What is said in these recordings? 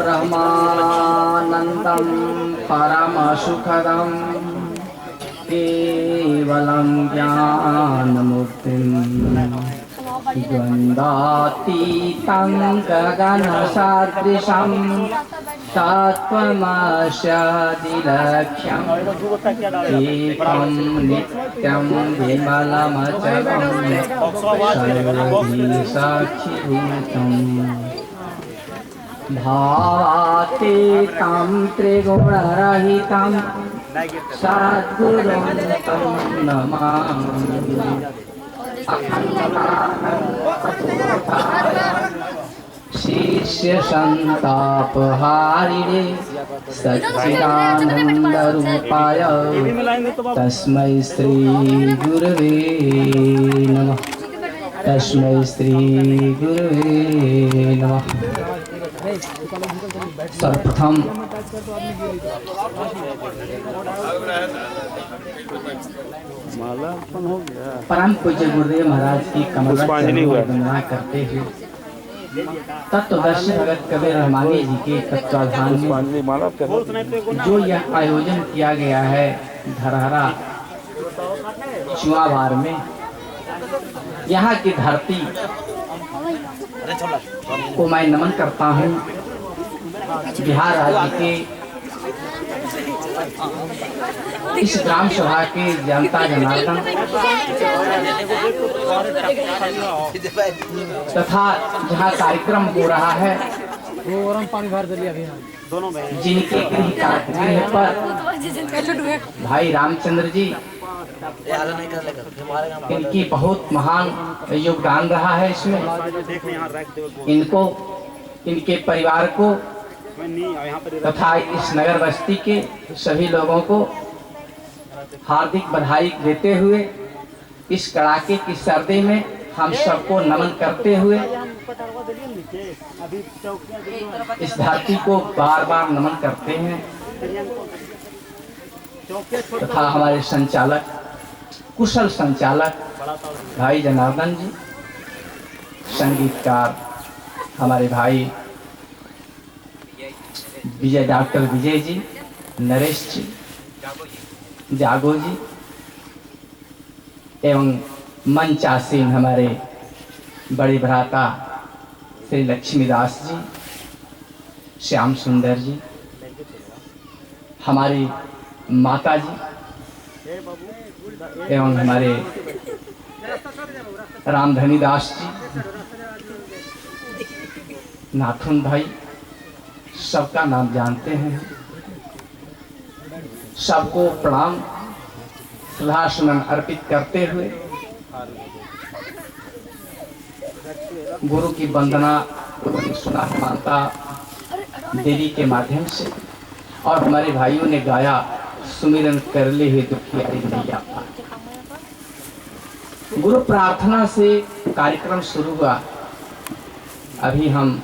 ब्रह्मानन्दं परमसुखदं केवलं ज्ञानमूर्तिं द्वन्द्वातीतं गगनसदृशं तत्त्वमस्यादिलक्ष्यम् एकं नित्यं विमलमचलं सर्वधीसाक्षिभूतम् भावातीतं त्रिगुणरहितं सद्गुरुं तं नमामि। शिष्य संतापहारिणे सच्चिदानन्दरूपाय तस्मै श्री गुरवे नमः। तस्मै श्री गुरवे नमः। सर्वप्रथम परम पूज्य गुरुदेव महाराज की कमल वंदना करते हुए तत्वदर्शी भगत कबीर रहमानी जी के तत्वाधान में जो यह आयोजन किया गया है धरहरा चुआवार में, यहाँ की धरती को मैं नमन करता हूँ। बिहार राज्य के इस ग्राम सभा के जनता जनार्दन तथा जहाँ कार्यक्रम हो रहा है जिनके गृह पर भाई रामचंद्र जी, इनकी बहुत महान योगदान रहा है इसमें। इनको, इनके परिवार को तथा इस नगर बस्ती के सभी लोगों को हार्दिक बधाई देते हुए इस कड़ाके की सर्दी में हम सबको नमन करते हुए इस धरती को बार बार नमन करते हैं तथा हमारे संचालक, कुशल संचालक भाई जनार्दन जी, संगीतकार हमारे भाई विजय, डॉक्टर विजय जी, नरेश जी, जागो जी एवं मंचासीन हमारे बड़े भ्राता श्री लक्ष्मीदास जी, श्याम सुंदर जी, हमारी माता जी एवं हमारे रामधनी दास जी, नाथुन भाई, सबका नाम जानते हैं। सबको प्रणाम श्रद्धासुमन अर्पित करते हुए गुरु की वंदना सुना माता देवी के माध्यम से और हमारे भाइयों ने गाया सुमिरन कर ले हे दुखियारी मैया। गुरु प्रार्थना से कार्यक्रम शुरू हुआ। अभी हम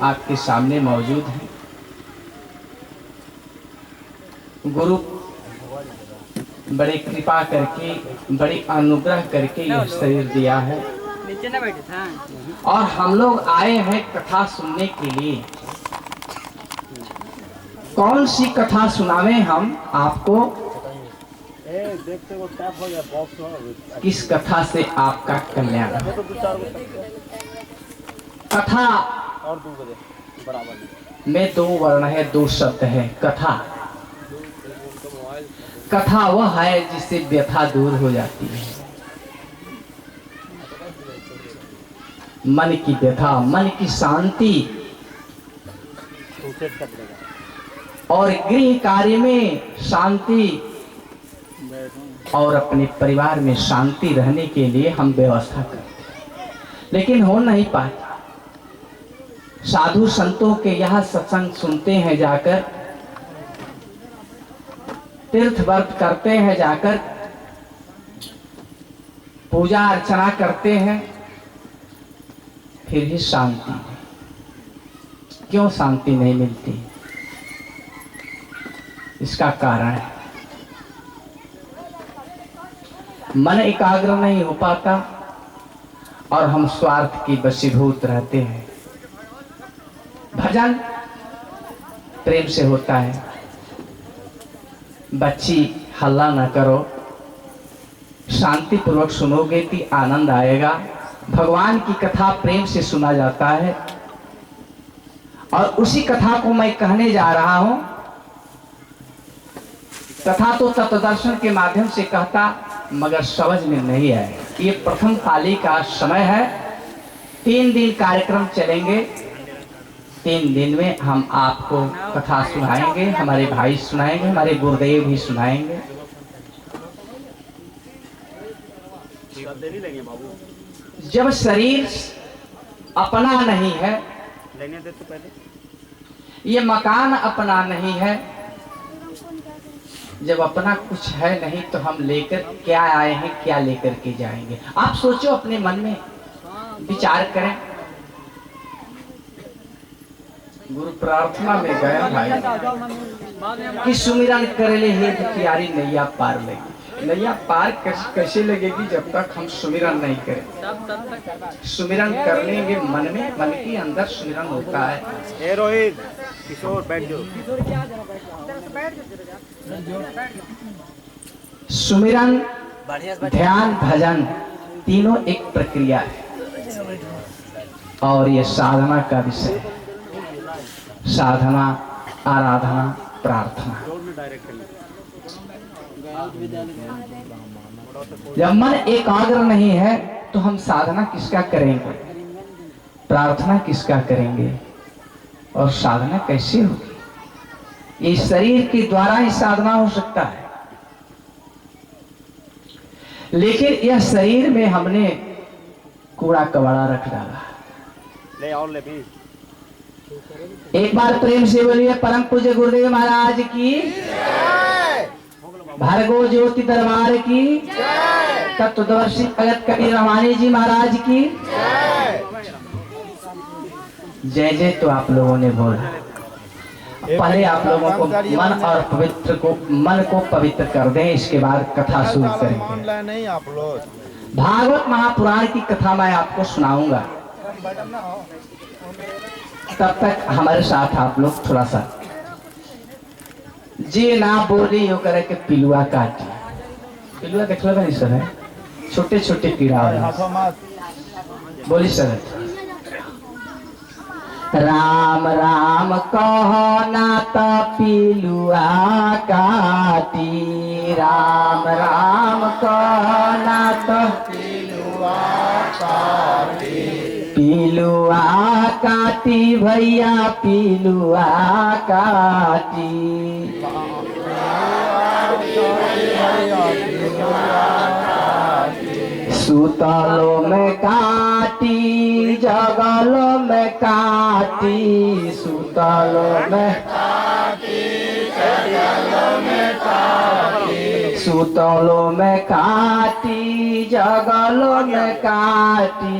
आपके सामने मौजूद हैं। गुरु बड़े कृपा करके, बड़े अनुग्रह करके यह शरीर दिया है और हम लोग आए हैं कथा सुनने के लिए। कौन सी कथा सुनावे हम आपको? किस कथा से आपका कल्याण? कथा में दो वर्ण है, दो शब्द है। कथा, कथा वह है जिससे व्यथा दूर हो जाती है। मन की व्यथा, मन की शांति और गृह कार्य में शांति और अपने परिवार में शांति रहने के लिए हम व्यवस्था करते हैं, लेकिन हो नहीं पाता। साधु संतों के यहाँ सत्संग सुनते हैं जाकर, तीर्थ व्रत करते हैं जाकर, पूजा अर्चना करते हैं, फिर भी शांति। क्यों शांति नहीं मिलती? इसका कारण है मन एकाग्र नहीं हो पाता और हम स्वार्थ की वशीभूत रहते हैं। भजन प्रेम से होता है। बच्ची हल्ला ना करो, शांति पूर्वक सुनोगे तो आनंद आएगा। भगवान की कथा प्रेम से सुना जाता है और उसी कथा को मैं कहने जा रहा हूं। कथा तो तत्वदर्शन के माध्यम से कहता मगर समझ में नहीं आए। ये प्रथम पाली का समय है। 3 दिन कार्यक्रम चलेंगे। 3 दिन में हम आपको कथा सुनाएंगे, हमारे भाई सुनाएंगे, हमारे गुरुदेव भी सुनाएंगे। जब शरीर अपना नहीं है, ये मकान अपना नहीं है, जब अपना कुछ है नहीं तो हम लेकर क्या आए हैं, क्या लेकर के जाएंगे। आप सोचो, अपने मन में विचार करें। गुरु प्रार्थना में गया भाई कि सुमिरन करे हे दुखियारी नैया पार लगी। नैया पार कैसे लगेगी जब तक हम सुमिरन नहीं करें। सुमिरन करने के मन में, मन के अंदर सुमिरन होता है। रोहित किशोर बैठ जाओ। सुमिरन, ध्यान, भजन तीनों एक प्रक्रिया है और ये साधना का विषय। साधना, आराधना, प्रार्थना। जब मन एकाग्र नहीं है तो हम साधना किसका करेंगे, प्रार्थना किसका करेंगे और साधना कैसे होगी। ये शरीर के द्वारा ही साधना हो सकता है, लेकिन यह शरीर में हमने कूड़ा कबाड़ा रख डाला। ले और ले भी। एक बार प्रेम से बोलिए परम पूज्य गुरुदेव महाराज की, भार्गव ज्योति दरबार की, तत्वदर्शी भगत कबीर रमानी जी महाराज की जय जय। तो आप लोगों ने बोला। पहले आप लोगों को मन को पवित्र कर दें, इसके बाद कथा शुरू करेंगे। नहीं आप लोग भागवत महापुराण की कथा मैं आपको सुनाऊंगा, तब तक हमारे साथ आप लोग थोड़ा सा जी ना बोली यो करे के पिलुआ काटी। पिलुआ देख लो नहीं सर, है छोटे छोटे कीड़ा वाला। बोली सर। राम राम कहो ना तो पिलुआ काटी, राम राम कहो ना तो पिलुआ काटी, पिलुआ काटी भैया पिलुआ काटी। सुतलो में काटी, जगलो में काटी, सुतलो में काटी, जगलो में काटी, सुतलो में काटी, जगलो में काटी,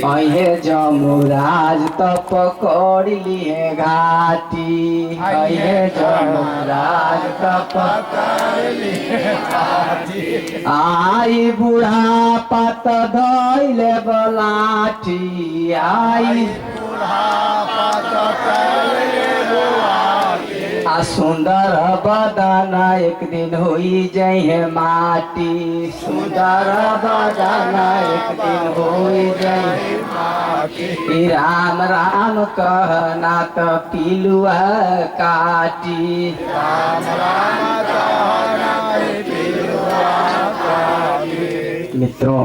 अहे जमुराज तो पकड़ लिए घाटी, अहे जमुराज तो पकड़ लिए घाटी। आई बूढ़ा पत धइले बलाठी, आई बूढ़ा पत धइले बलाठी। आ सुंदर बदन एक दिन होई जइहे माटी, सुंदर बदन एक दिन होई जइहे माटी। राम राम कहना तो पिलुआ काटी, राम राम कहना पिलुआ काटी। मित्रों,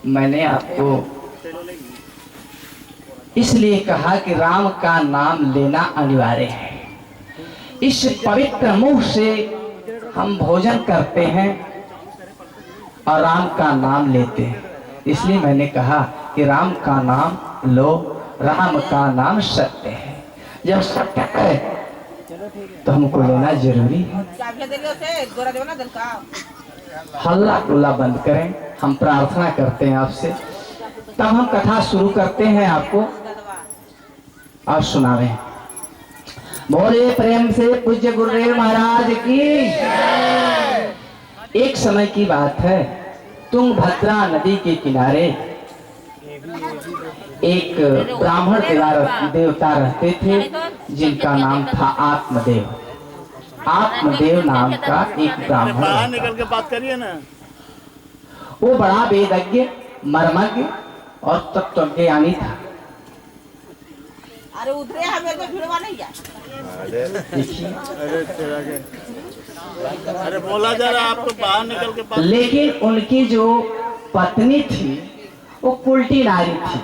मैंने आपको इसलिए कहा कि राम का नाम लेना अनिवार्य है। इस पवित्र मुख से हम भोजन करते हैं और राम का नाम लेते हैं। इसलिए मैंने कहा कि राम का नाम लो, राम का नाम सत्य है। जब सत्य है तो हमको लेना जरूरी है। हल्ला गुल्ला बंद करें, हम प्रार्थना करते हैं आपसे, तब हम कथा शुरू करते हैं आपको और सुनावे। बोले प्रेम से पूज्य गुरुदेव महाराज की। एक समय की बात है, तुंगभद्रा नदी के किनारे एक ब्राह्मण देवता रहते थे जिनका नाम था आत्मदेव। आत्मदेव नाम का एक ब्राह्मण बाहर निकल के बात करिए ना। वो बड़ा वेदज्ञ, मर्मज्ञ और तत्वज्ञानी था। अरे उधरे हमें तो भिड़वा नहीं जा। अरे बोला जा रहा आप तो बाहर निकल के बात। लेकिन उनकी जो पत्नी थी वो उल्टी नारी थी,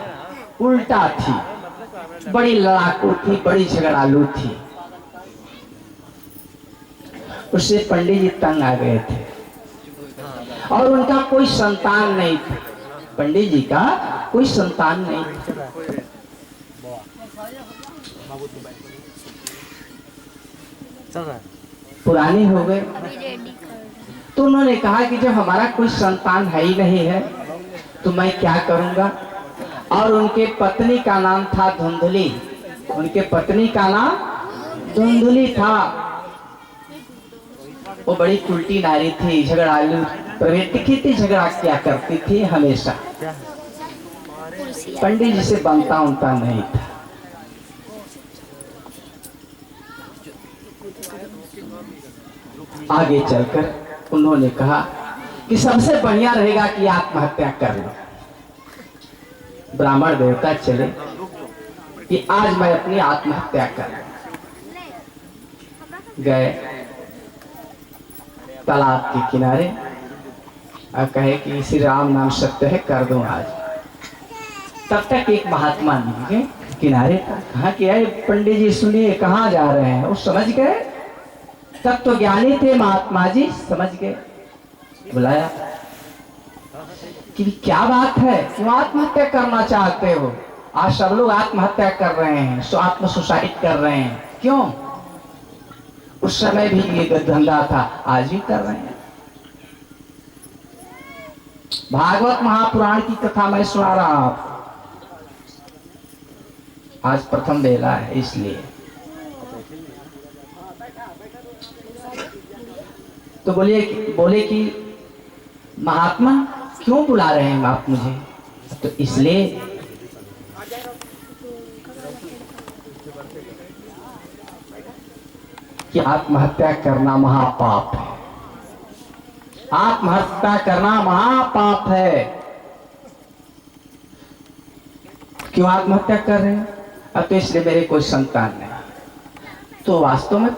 उल्टा थी, बड़ी लड़ाकू थी, बड़ी झगड़ालू थी। उससे पंडित जी तंग आ गए थे और उनका कोई संतान नहीं था। पंडित जी का कोई संतान नहीं था। पुरानी हो गए तो उन्होंने कहा कि जब हमारा कोई संतान है ही नहीं है तो मैं क्या करूंगा। और उनके पत्नी का नाम था धुंधली। उनके पत्नी का नाम धुंधली था। वो बड़ी उल्टी नारी थी, झगड़ालू प्रवृत्ति की थी, झगड़ा किया करती थी हमेशा। पंडित जी से बनता उनता नहीं था। आगे चलकर उन्होंने कहा कि सबसे बढ़िया रहेगा कि आत्महत्या कर लो। ब्राह्मण देवता चले कि आज मैं अपनी आत्महत्या कर लूं। गए तालाब के किनारे और कहे कि श्री राम नाम सत्य है, कर दो आज। तब तक एक महात्मा मिल गए किनारे पर। कहा कि अरे पंडित जी सुनिए, कहाँ जा रहे हैं? वो समझ गए, तब तो ज्ञानी थे महात्मा जी, समझ गए। बुलाया कि क्या बात है, क्यों आत्महत्या करना चाहते हो? आज सब लोग आत्महत्या कर रहे हैं, आत्म सुसाइड कर रहे हैं, क्यों? उस समय भी ये धंधा था, आज भी कर रहे हैं। भागवत महापुराण की कथा मैं सुना रहा हूं, आज प्रथम बेला है इसलिए। तो बोले कि महात्मा क्यों बुला रहे हैं आप मुझे? तो इसलिए कि आत्महत्या करना महापाप है। आत्महत्या करना महापाप है। क्यों आत्महत्या कर रहे हैं? अब तो इसलिए मेरे कोई संतान नहीं। तो वास्तव में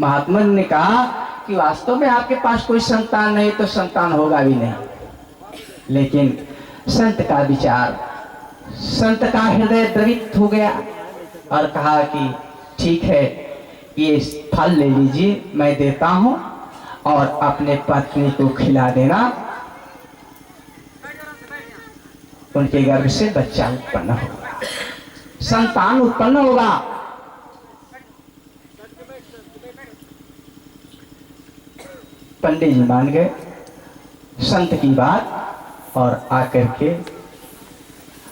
महात्मा ने कहा कि वास्तव में आपके पास कोई संतान नहीं तो संतान होगा भी नहीं। लेकिन संत का विचार, संत का हृदय द्रवित हो गया और कहा कि ठीक है, ये फल ले लीजिए, मैं देता हूं और अपने पत्नी को खिला देना। उनके गर्भ से बच्चा उत्पन्न होगा, संतान उत्पन्न होगा। पंडित जी मान गए संत की बात और आकर के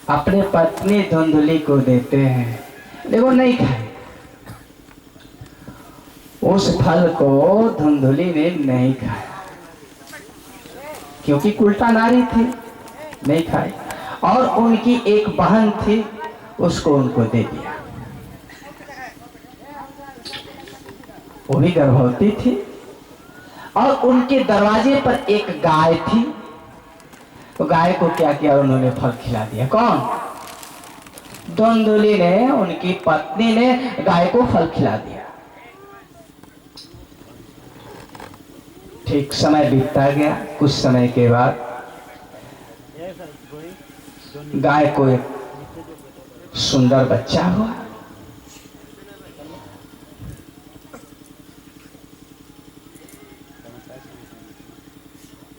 अपने पत्नी धुंधली को देते हैं। देखो नहीं खाए, उस फल को धुंधली ने नहीं खाया क्योंकि उल्टा नारी थी, नहीं खाई। और उनकी एक बहन थी, उसको उनको दे दिया। वो भी गर्भवती थी और उनके दरवाजे पर एक गाय थी। तो गाय को क्या किया, उन्होंने फल खिला दिया। कौन? धुंधली ने, उनकी पत्नी ने गाय को फल खिला दिया। ठीक समय बीतता गया। कुछ समय के बाद गाय को एक सुंदर बच्चा हुआ।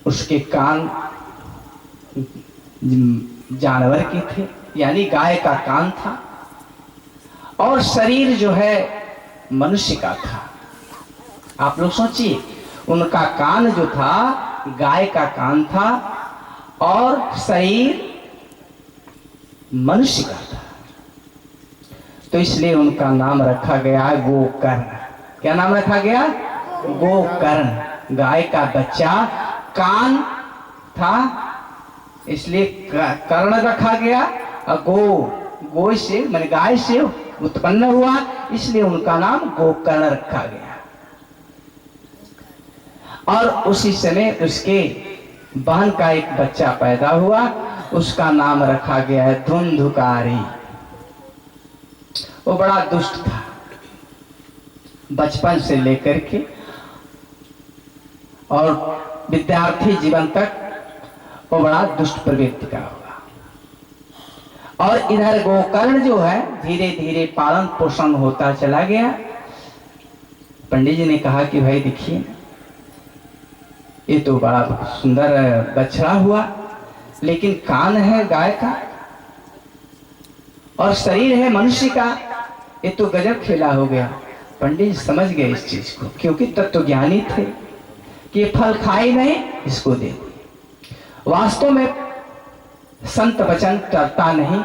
उसके कान जानवर के थे, यानी गाय का कान था, और शरीर जो है मनुष्य का था। आप लोग सोचिए, उनका कान जो था गाय का कान था और शरीर मनुष्य का था। तो इसलिए उनका नाम रखा गया गोकर्ण। क्या नाम रखा गया? गोकर्ण। गाय का बच्चा, कान था इसलिए कर्ण रखा गया। और गो से मैंने गाय से उत्पन्न हुआ, इसलिए उनका नाम गोकर्ण रखा गया। और उसी समय उसके बहन का एक बच्चा पैदा हुआ, उसका नाम रखा गया है धुंधुकारी। वो बड़ा दुष्ट था, बचपन से लेकर के और विद्यार्थी जीवन तक वो बड़ा दुष्ट प्रवृत्ति का हुआ। और इधर गोकर्ण जो है धीरे धीरे पालन पोषण होता चला गया। पंडित जी ने कहा कि भाई देखिए, ये तो बड़ा सुंदर बछड़ा हुआ, लेकिन कान है गाय का और शरीर है मनुष्य का, ये तो गजब खेला हो गया। पंडित जी समझ गए इस चीज को, क्योंकि तत्वज्ञानी थे कि ये फल खाए नहीं, इसको दे। वास्तव में संत वचन टलता नहीं।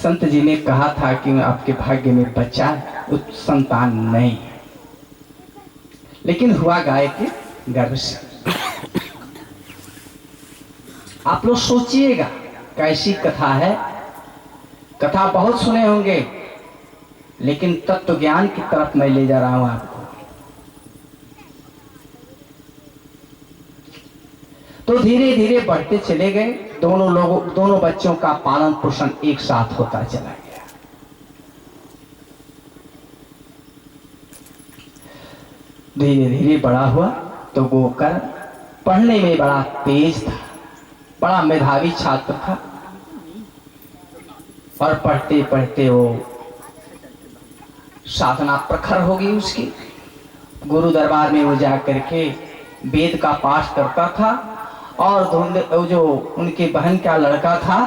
संत जी ने कहा था कि आपके भाग्य में बच्चा संतान नहीं है, लेकिन हुआ गाय के गर्भ से। आप लोग सोचिएगा कैसी कथा है। कथा बहुत सुने होंगे, लेकिन तत्व ज्ञान की तरफ मैं ले जा रहा हूं आपको। तो धीरे धीरे बढ़ते चले गए। दोनों बच्चों का पालन पोषण एक साथ होता चला गया। धीरे धीरे बड़ा हुआ तो गोकर्ण पढ़ने में बड़ा तेज था, बड़ा मेधावी छात्र था। और पढ़ते पढ़ते वो साधना प्रखर हो गई उसकी। गुरु दरबार में वो जाकर के वेद का पाठ करता था। और जो उनके बहन का लड़का था,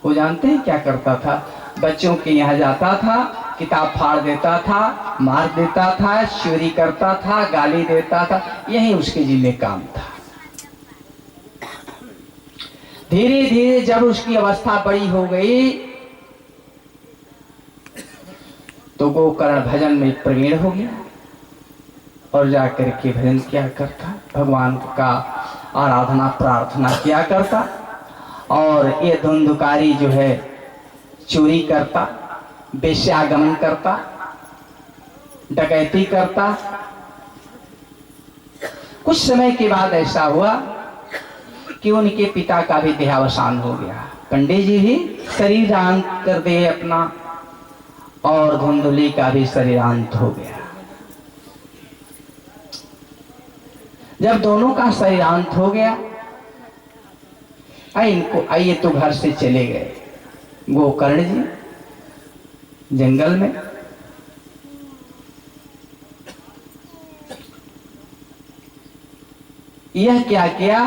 वो जानते हैं क्या करता था? बच्चों के यहाँ जाता था, किताब फाड़ देता था, मार देता था, चोरी करता था, गाली देता था। यही उसके जिम्मे काम था। धीरे धीरे जब उसकी अवस्था बड़ी हो गई तो गोकर्ण भजन में प्रवीण हो गया और जाकर के भजन क्या करता, भगवान का आराधना प्रार्थना किया करता। और ये धुंधुकारी जो है चोरी करता, वेश्यागमन करता, डकैती करता। कुछ समय के बाद ऐसा हुआ कि उनके पिता का भी देहावसान हो गया। पंडित जी भी शरीरांत कर दे अपना, और धुंधुली का भी शरीरांत हो गया। जब दोनों का शरीरांत हो गया, आइए तो घर से चले गए गोकर्ण जी जंगल में। यह क्या किया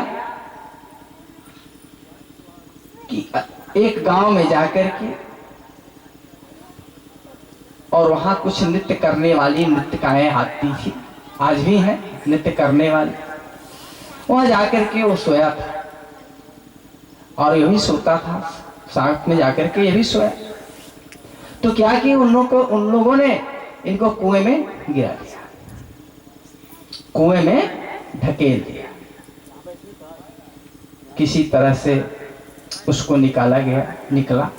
कि एक गांव में जाकर के, और वहां कुछ नृत्य करने वाली नृत्यकाएं आती थी, आज भी हैं नृत्य करने वाले। वहां जाकर के वो सोया था और यही सोता था, साथ में जाकर के ये भी सोया। तो क्या कि उन लोगों ने इनको कुएं में गिरा दिया, कुएं में ढकेल दिया। किसी तरह से उसको निकाला गया, निकला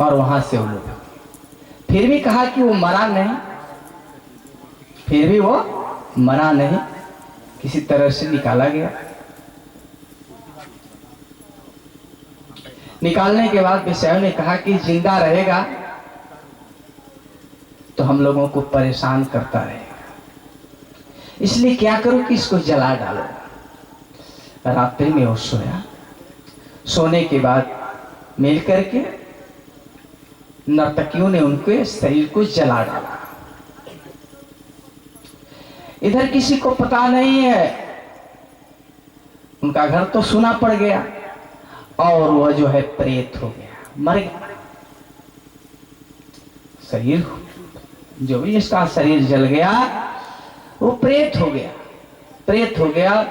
और वहां से वो लोग फिर भी कहा कि वो मरा नहीं, फिर भी वो मरा नहीं, किसी तरह से निकाला गया। निकालने के बाद विषयों ने कहा कि जिंदा रहेगा तो हम लोगों को परेशान करता रहेगा, इसलिए क्या करो कि इसको जला डालो। रात्रि में वो सोया। सोने के बाद मिल करके नर्तकियों ने उनके शरीर को जला डाला। इधर किसी को पता नहीं है, उनका घर तो सुना पड़ गया और वह जो है प्रेत हो गया, मर गया। शरीर जो भी इसका शरीर जल गया वो प्रेत हो गया। प्रेत हो गया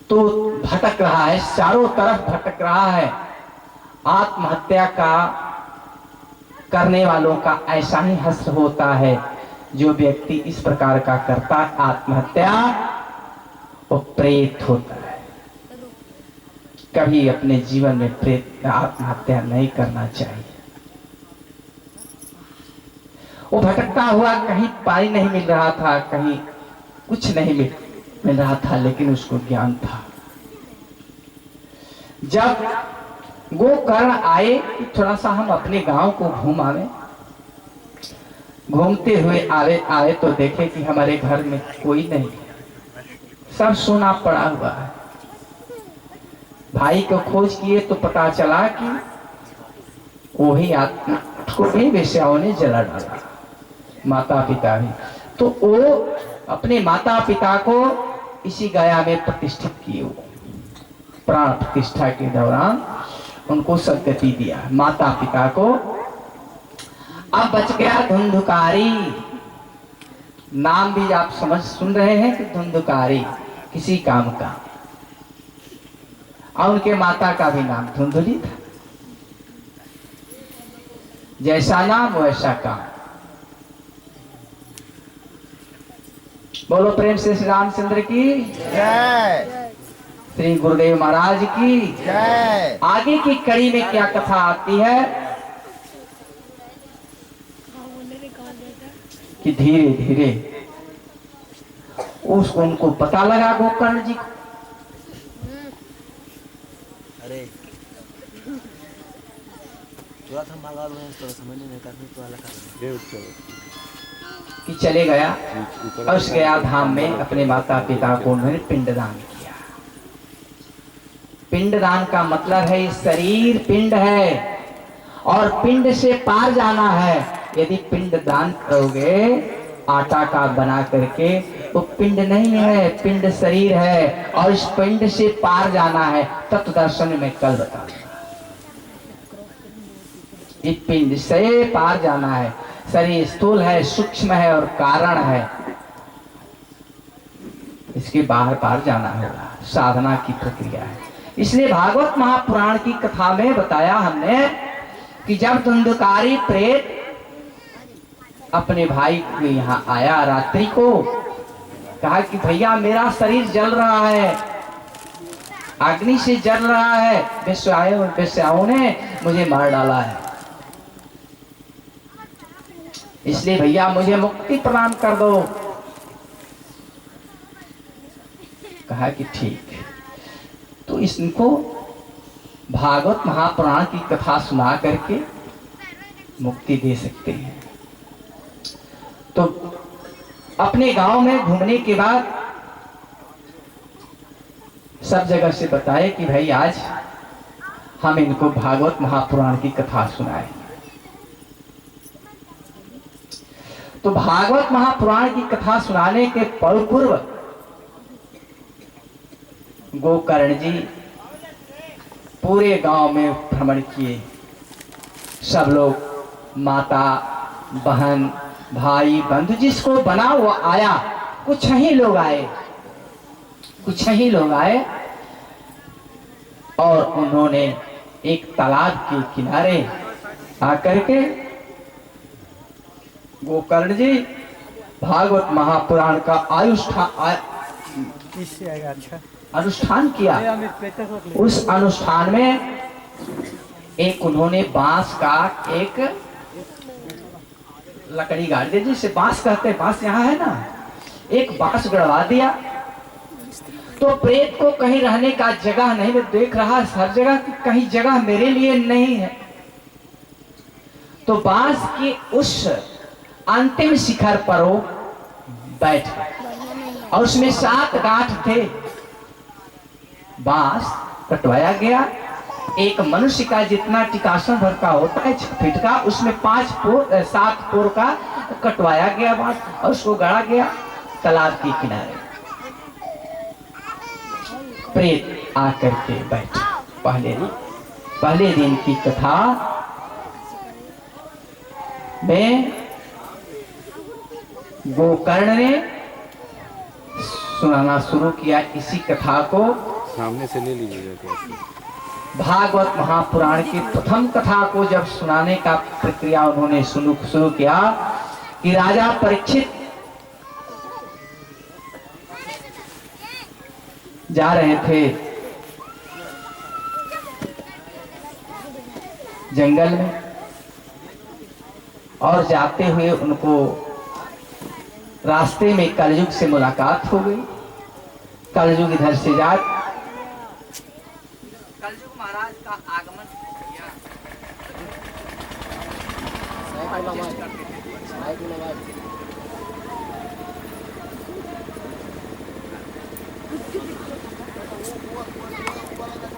तो भटक रहा है, चारों तरफ भटक रहा है। आत्महत्या का करने वालों का ऐसा ही हश्र होता है। जो व्यक्ति इस प्रकार का करता आत्महत्या, वो प्रेत होता है। कभी अपने जीवन में प्रेत आत्महत्या नहीं करना चाहिए। वो भटकता हुआ कहीं पानी नहीं मिल रहा था, कहीं कुछ नहीं मिल रहा था, लेकिन उसको ज्ञान था। जब गोकर्ण आए कि थोड़ा सा हम अपने गांव को घूम आवे, घूमते हुए आए तो देखे कि हमारे घर में कोई नहीं, सब सोना पड़ा हुआ है। भाई को खोज किए तो पता चला कि वही आत्मा को भी वेश्याओं ने जला डाला, माता पिता भी। तो वो अपने माता पिता को इसी गया में प्रतिष्ठित किए। वो प्राण प्रतिष्ठा के दौरान उनको सदगति दिया माता पिता को। अब बच गया धुंधुकारी, नाम भी आप सुन रहे हैं कि धुंधुकारी किसी काम का, और उनके माता का भी नाम धुंधुली था। जैसा नाम वैसा काम। बोलो प्रेम से श्री रामचंद्र की जय, श्री गुरुदेव महाराज की जय। आगे की कड़ी में क्या कथा आती है कि धीरे धीरे उनको पता लगा गोकर्ण जी को। अरे थोड़ा सा मांगा लो, तो समझ नहीं आता तो अलग कि चले गया और उस गया धाम में अपने माता पिता को उन्होंने पिंडदान किया। पिंडदान का मतलब है शरीर पिंड है और पिंड से पार जाना है। यदि पिंड दान करोगे आटा का बना करके, वो पिंड नहीं है, पिंड शरीर है और इस पिंड से पार जाना है। तत्व दर्शन में कल बताऊंगा। इस पिंड से पार जाना है। शरीर स्थूल है, सूक्ष्म है और कारण है, इसके बाहर पार जाना होगा। साधना की प्रक्रिया है। इसलिए भागवत महापुराण की कथा में बताया हमने कि जब धुंधुकारी प्रेत अपने भाई के यहाँ आया रात्रि को, कहा कि भैया मेरा शरीर जल रहा है, अग्नि से जल रहा है, वेश्याओं ने मुझे मार डाला है, इसलिए भैया मुझे मुक्ति प्रदान कर दो। कहा कि ठीक। तो इसको भागवत महापुराण की कथा सुना करके मुक्ति दे सकते हैं। तो अपने गांव में घूमने के बाद सब जगह से बताए कि भाई आज हम इनको भागवत महापुराण की कथा सुनाए। तो भागवत महापुराण की कथा सुनाने के पूर्व गोकर्ण जी पूरे गांव में भ्रमण किए। सब लोग, माता, बहन, भाई, बंधु, जिसको बना वो आया। कुछ ही लोग आए और उन्होंने एक तालाब के किनारे आकर के गोकर्ण जी भागवत महापुराण का अनुष्ठान किया। उस अनुष्ठान में एक उन्होंने बांस का एक लकड़ी गाड़ दी, जिसे बांस कहते हैं, बांस यहाँ है ना, एक बांस गड़वा दिया। तो प्रेत को कहीं रहने का जगह नहीं, मैं देख रहा हर जगह कि कहीं जगह मेरे लिए नहीं है। तो बांस की उस अंतिम शिखर पर वो बैठ गए और उसमें 7 गांठ थे। बांस कटवाया गया, एक मनुष्य का जितना टिकासन भर का होता है 6 फीट का, उसमें 7 पोर का कटवाया गया बांस और उसको गाड़ा गया तालाब के किनारे। प्रेत आकर के बैठा। पहले दिन की कथा में गोकर्ण ने सुनाना शुरू किया। इसी कथा को सामने से ले लीजिएगा। भागवत महापुराण की प्रथम कथा को जब सुनाने का प्रक्रिया उन्होंने शुरू किया कि राजा परीक्षित जा रहे थे जंगल में, और जाते हुए उनको रास्ते में कलयुग से मुलाकात हो गई। कलयुग इधर से जा, कलयुग महाराज का आगमन किया।